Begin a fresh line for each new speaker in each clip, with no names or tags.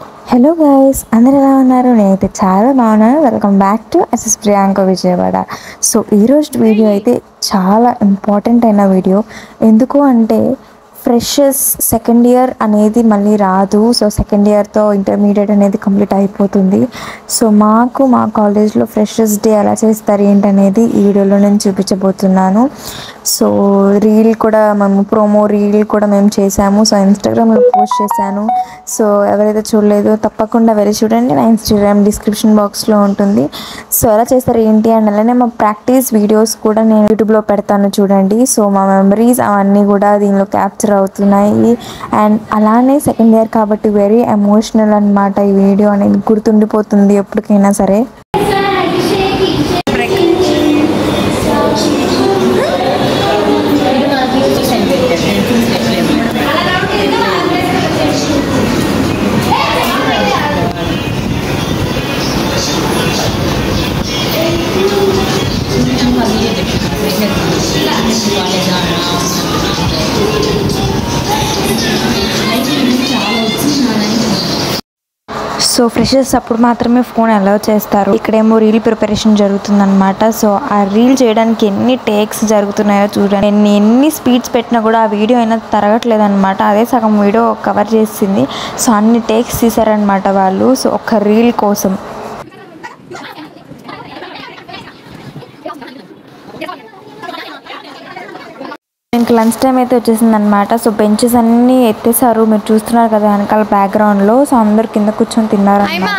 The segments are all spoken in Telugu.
హలో గైస్, అందరు ఎలా ఉన్నారు? నేనైతే చాలా బాగున్నాను. Welcome back to SS Priyanka Vijayawada. So ఈరోజు వీడియో అయితే చాలా ఇంపార్టెంట్ అయిన వీడియో. ఎందుకు అంటే ఫ్రెషర్స్ సెకండ్ ఇయర్ అనేది మళ్ళీ రాదు. సో సెకండ్ ఇయర్తో ఇంటర్మీడియట్ అనేది కంప్లీట్ అయిపోతుంది. సో మా కాలేజ్లో ఫ్రెషర్స్ డే ఎలా చేస్తారు ఏంటనేది ఈ వీడియోలో నేను చూపించబోతున్నాను. సో రీల్ కూడా మేము ప్రోమో రీల్ కూడా మేము చేసాము. సో ఇన్స్టాగ్రామ్లో పోస్ట్ చేశాను. సో ఎవరైతే చూడలేదో తప్పకుండా వెళ్ళి చూడండి. నా ఇన్స్టాగ్రామ్ డిస్క్రిప్షన్ బాక్స్లో ఉంటుంది. సో ఎలా చేస్తారు ఏంటి అని అలానే మా ప్రాక్టీస్ వీడియోస్ కూడా నేను యూట్యూబ్లో పెడతాను చూడండి. సో మా మెమరీస్ అవన్నీ కూడా దీనిలో క్యాప్చర్ అవుతున్నాయి. అండ్ అలానే సెకండ్ ఇయర్ కాబట్టి వెరీ ఎమోషనల్ అనమాట. ఈ వీడియో అనేది గుర్తుండిపోతుంది ఎప్పటికైనా సరే. సో ఫ్రెషర్స్ అప్పుడు మాత్రమే ఫోన్ అలౌ చేస్తారు. ఇక్కడేమో రీల్ ప్రిపరేషన్ జరుగుతుందన్నమాట. సో ఆ రీల్ చేయడానికి ఎన్ని టేక్స్ జరుగుతున్నాయో చూడండి. ఎన్ని స్పీడ్స్ పెట్టినా కూడా ఆ వీడియో అయినా తరగట్లేదు అనమాట. అదే సగం వీడియో కవర్ చేసింది. సో అన్ని టేక్స్ తీసారనమాట వాళ్ళు. సో ఒక రీల్ కోసం. ఇంక లంచ్ టైం అయితే వచ్చేసింది అనమాట. సో బెంచెస్ అన్నీ ఎత్తేసారు. మీరు చూస్తున్నారు కదా వెనకాల బ్యాక్గ్రౌండ్లో. సో అందరు కింద కూర్చొని తిన్నారు అనమాట.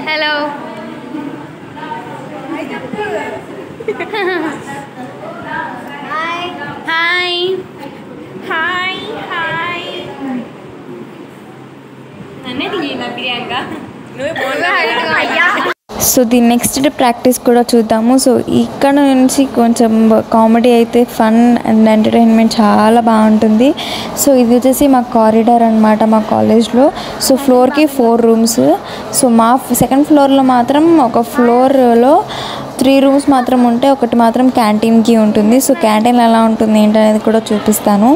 Hello hi hi hi hi అనేది ప్రియాంక.
సో దీని నెక్స్ట్ డే ప్రాక్టీస్ కూడా చూద్దాము. సో ఇక్కడ నుంచి కొంచెం కామెడీ అయితే ఫన్ అండ్ ఎంటర్టైన్మెంట్ చాలా బాగుంటుంది. సో ఇది వచ్చేసి మా కారిడార్ అనమాట మా కాలేజ్లో. సో ఫ్లోర్కి 4 రూమ్స్. సో మా సెకండ్ ఫ్లోర్లో మాత్రం ఒక ఫ్లోర్లో 3 రూమ్స్ మాత్రం ఉంటే ఒకటి మాత్రం క్యాంటీన్కి ఉంటుంది. సో క్యాంటీన్ ఎలా ఉంటుంది ఏంటనేది కూడా చూపిస్తాను.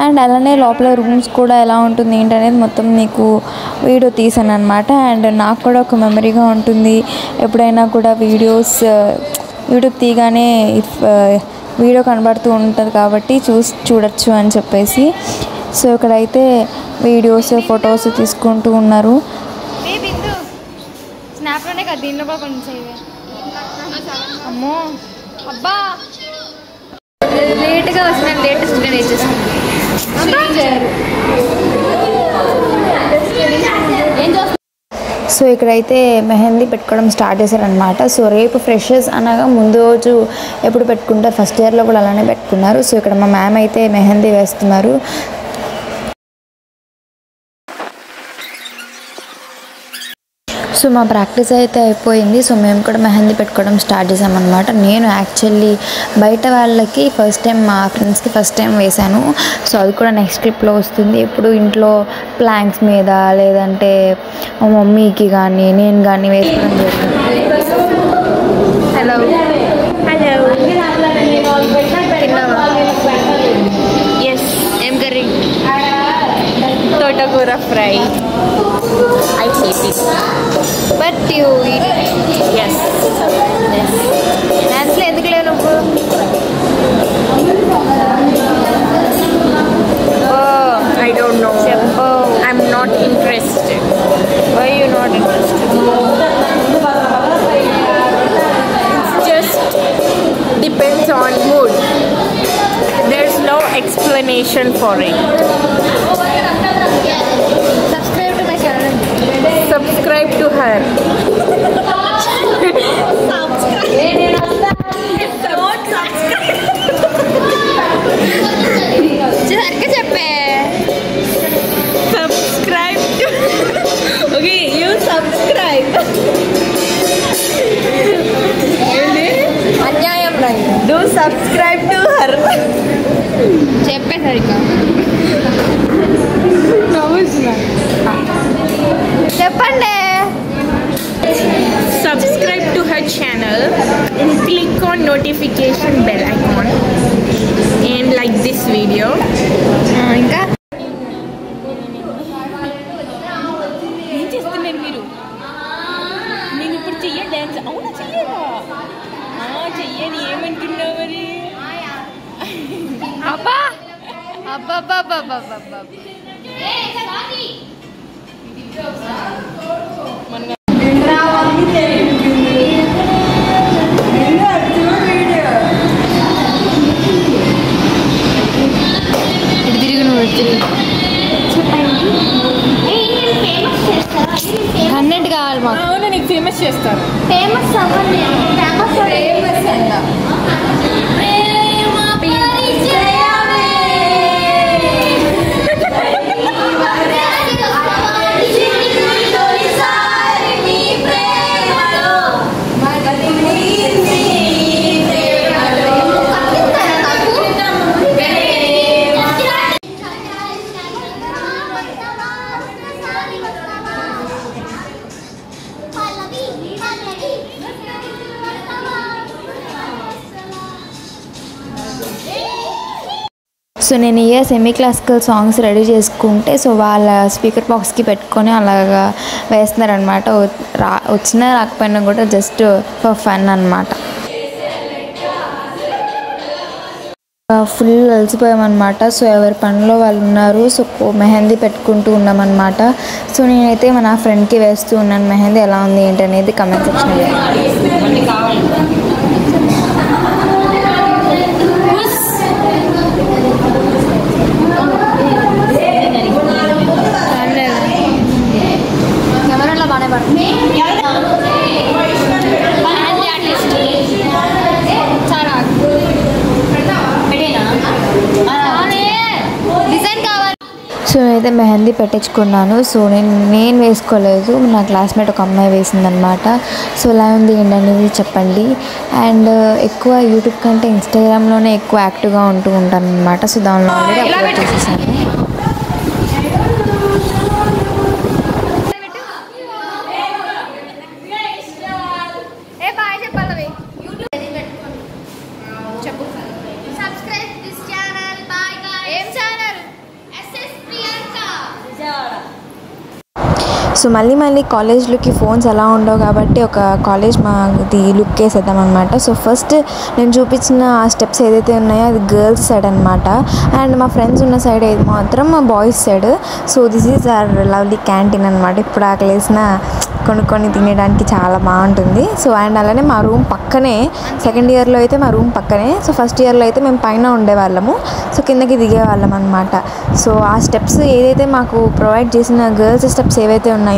అండ్ అలానే లోపల రూమ్స్ కూడా ఎలా ఉంటుంది ఏంటనేది మొత్తం మీకు వీడియో తీసాను అనమాట. అండ్ నాకు కూడా ఒక మెమరీగా ఉంటుంది. ఎప్పుడైనా కూడా యూట్యూబ్ తీయగానే వీడియో కనబడుతూ ఉంటుంది కాబట్టి చూడొచ్చు అని చెప్పేసి. సో ఇక్కడైతే వీడియోస్ ఫొటోస్ తీసుకుంటూ ఉన్నారు.
స్నాప్లోనే కదా, దీనిలో కూడా కొంచెం అమ్మో అబ్బా లేట్గా వచ్చిన లేటెస్ట్ వేసేస్తాను.
సో ఇక్కడైతే మెహందీ పెట్టుకోవడం స్టార్ట్ చేశారనమాట. సో రేపు ఫ్రెషర్స్ అనగా ముందు రోజు ఎప్పుడు పెట్టుకుంటారు, ఫస్ట్ ఇయర్లో కూడా అలానే పెట్టుకున్నారు. సో ఇక్కడ మా మ్యామ్ అయితే మెహందీ వేస్తున్నారు. సో మా ప్రాక్టీస్ అయితే అయిపోయింది. సో మేము కూడా మెహందీ పెట్టుకోవడం స్టార్ట్ చేసామన్నమాట. నేను యాక్చువల్లీ బయట వాళ్ళకి ఫస్ట్ టైం, మా ఫ్రెండ్స్కి ఫస్ట్ టైం వేశాను. సో అది కూడా నెక్స్ట్ క్లిప్లో వస్తుంది. ఇప్పుడు ఇంట్లో ప్లాంక్స్ మీద లేదంటే మా మమ్మీకి కానీ నేను కానీ వేసుకోవడం జరుగుతుంది. హలో హలో,
ఎస్, ఏం కర్రీ? తోటకూర fry. I hate it.
But you eat it.
Yes.
డాన్స్లో ఎందుకు లేవు నువ్వు?
I don't know.
చెప్పు.
I'm not interested.
Why you not interested?
Just depends on mood. There's no explanation for it.
Subscribe to my channel.
Subscribe to her.
సరిగ్గా చెప్పే.
Subscribe to. Okay, you subscribe.
అన్యాయం రా.
Do subscribe to her.
చెప్పే సరిగ్గా చెప్పండి.
Subscribe to her channel and click on notification bell icon and like this video.
ఇంకా
ఏం చేస్తున్నారు మీరు? నేను ఇప్పుడు చెయ్య డాన్స్. అవునా చెయ్యరా? చెయ్యని ఏమంటున్నావు మరి?
అబ్బా అబ్బా అబ్బా. తిరిగి నువ్వు కన్నెంట్ కావాలి మాకు.
అవును, నీకు ఫేమస్ చేస్తారు.
ఫేమస్ అవ్వండి. ఫేమస్ అంట.
సో నేను సెమీ క్లాసికల్ సాంగ్స్ రెడీ చేసుకుంటే సో వాళ్ళ స్పీకర్ బాక్స్కి పెట్టుకొని అలాగా వేస్తున్నారనమాట. వచ్చినా రాకపోయినా కూడా జస్ట్ ఫర్ ఫన్ అనమాట. ఫుల్ అలసిపోయామన్నమాట. సో ఎవరి పనిలో వాళ్ళు ఉన్నారు. సో మెహందీ పెట్టుకుంటూ ఉన్నామన్నమాట. సో నేనైతే నా ఫ్రెండ్కి వేస్తూ ఉన్నాను మెహందీ. ఎలా ఉంది ఏంటి అనేది కమెంట్ సెక్షన్లో. కెమెరాలో బాగానే పడుతుంది. సో నేనైతే మెహందీ పెట్టించుకున్నాను. సో నేను వేసుకోలేదు, నా క్లాస్మేట్ ఒక అమ్మాయి వేసిందనమాట. సో ఎలా ఉంది ఏంటి అనేది చెప్పండి. అండ్ ఎక్కువ యూట్యూబ్ కంటే ఇన్స్టాగ్రామ్లోనే ఎక్కువ యాక్టివ్గా ఉంటూ ఉంటాను అనమాట. సో దానిలో ఆల్రెడీ అప్లోడ్ చేసేసాను. సో మళ్ళీ కాలేజ్లోకి ఫోన్స్ ఎలా ఉండవు కాబట్టి ఒక కాలేజ్ మాది లుక్ వేసేద్దాం అనమాట. సో ఫస్ట్ నేను చూపించిన ఆ స్టెప్స్ ఏదైతే ఉన్నాయో అది గర్ల్స్ సైడ్ అనమాట. అండ్ మా ఫ్రెండ్స్ ఉన్న సైడ్ ఏది మాత్రం boys side. So this is our lovely canteen అనమాట. ఇప్పుడు ఆకలేసిన కొనుక్కొని తినడానికి చాలా బాగుంటుంది. సో అండ్ అలానే మా రూమ్ పక్కనే, సెకండ్ ఇయర్లో అయితే మా రూమ్ పక్కనే. సో ఫస్ట్ ఇయర్లో అయితే మేము పైన ఉండేవాళ్ళము. సో కిందకి దిగేవాళ్ళం అనమాట. సో ఆ స్టెప్స్ ఏదైతే మాకు ప్రొవైడ్ చేసిన గర్ల్స్ స్టెప్స్ ఏవైతే ఉన్నాయో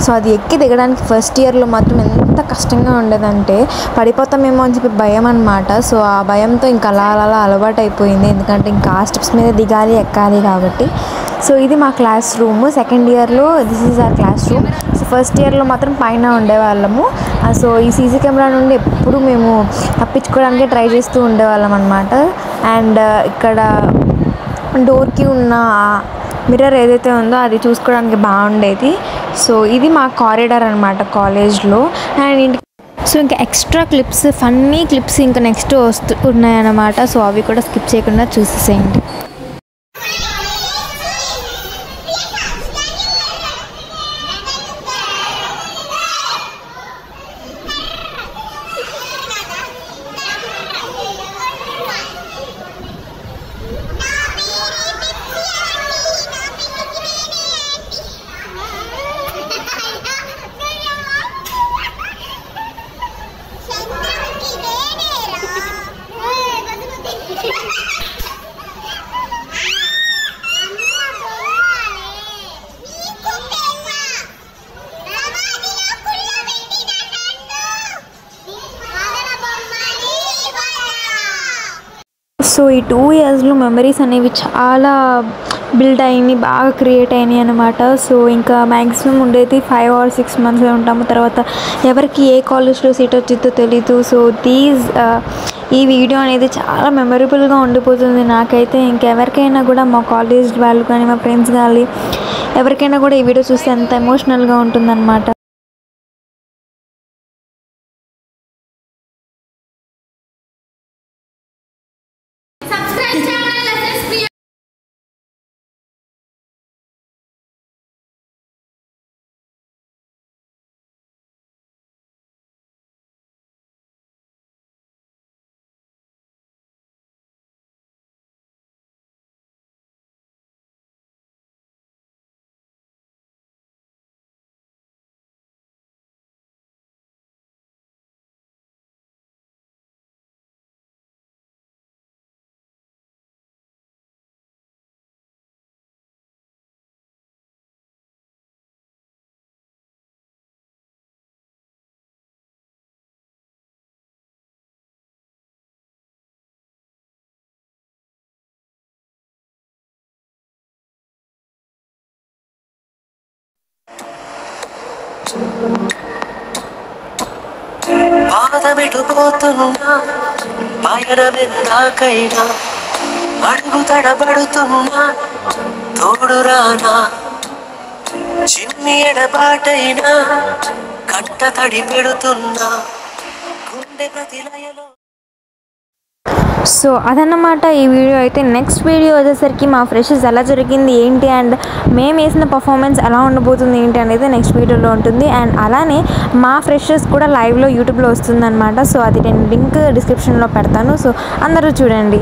సో అది ఎక్కి దిగడానికి ఫస్ట్ ఇయర్లో మాత్రం ఎంత కష్టంగా ఉండేదంటే పడిపోతామేమో అని చెప్పి భయం అనమాట. సో ఆ భయంతో ఇంకా అలా అలవాటు అయిపోయింది. ఎందుకంటే ఇంకా ఆ స్టెప్స్ మీద దిగాలి ఎక్కాలి కాబట్టి. సో ఇది మా క్లాస్ రూమ్. సెకండ్ ఇయర్లో this is our class room. So first ఇయర్లో మాత్రం పైన ఉండేవాళ్ళము. సో ఈ సీసీ కెమెరా నుండి ఎప్పుడు మేము తప్పించుకోవడానికి ట్రై చేస్తూ ఉండేవాళ్ళం అనమాట. అండ్ ఇక్కడ డోర్కి ఉన్న మిర్రర్ ఏదైతే ఉందో అది చూసుకోవడానికి బాగుండేది. సో ఇది మా కారిడార్ అనమాట కాలేజ్లో. అండ్ సో ఇంకా ఎక్స్ట్రా క్లిప్స్, ఫన్నీ క్లిప్స్ ఇంకా నెక్స్ట్ ఉన్నాయన్నమాట. సో అవి కూడా స్కిప్ చేయకుండా చూసేసేయండి. సో ఈ 2 ఇయర్స్లో మెమరీస్ అనేవి చాలా బిల్డ్ అయినాయి, బాగా క్రియేట్ అయినాయి అనమాట. సో ఇంకా మ్యాక్సిమం ఉండేది 5 or 6 months ఉంటాము. తర్వాత ఎవరికి ఏ కాలేజ్లో సీట్ వచ్చిందో తెలీదు. సో ఈ వీడియో అనేది చాలా మెమరబుల్గా ఉండిపోతుంది నాకైతే. ఇంకెవరికైనా కూడా మా కాలేజ్ వాళ్ళు కానీ మా ఫ్రెండ్స్ కానీ ఎవరికైనా కూడా ఈ వీడియో చూస్తే ఎంత ఎమోషనల్గా ఉంటుందన్నమాట.
బాధమెటుపోతున్నా పయనమెందాకైనా అడుగు తడబడుతున్నా తోడురానా చిన్ని ఎడబాటైనా కంట తడి పెడుతున్నా గుండె ప్రతిలయలో.
సో అదన్నమాట ఈ వీడియో అయితే. నెక్స్ట్ వీడియో వచ్చేసరికి మా ఫ్రెషర్స్ ఎలా జరిగింది ఏంటి అండ్ మేము వేసిన పర్ఫార్మెన్స్ ఎలా ఉండబోతుంది ఏంటి అనేది నెక్స్ట్ వీడియోలో ఉంటుంది. అండ్ అలానే మా ఫ్రెషర్స్ కూడా లైవ్లో యూట్యూబ్లో వస్తుందన్నమాట. సో అది నేను లింక్ డిస్క్రిప్షన్లో పెడతాను. సో అందరూ చూడండి.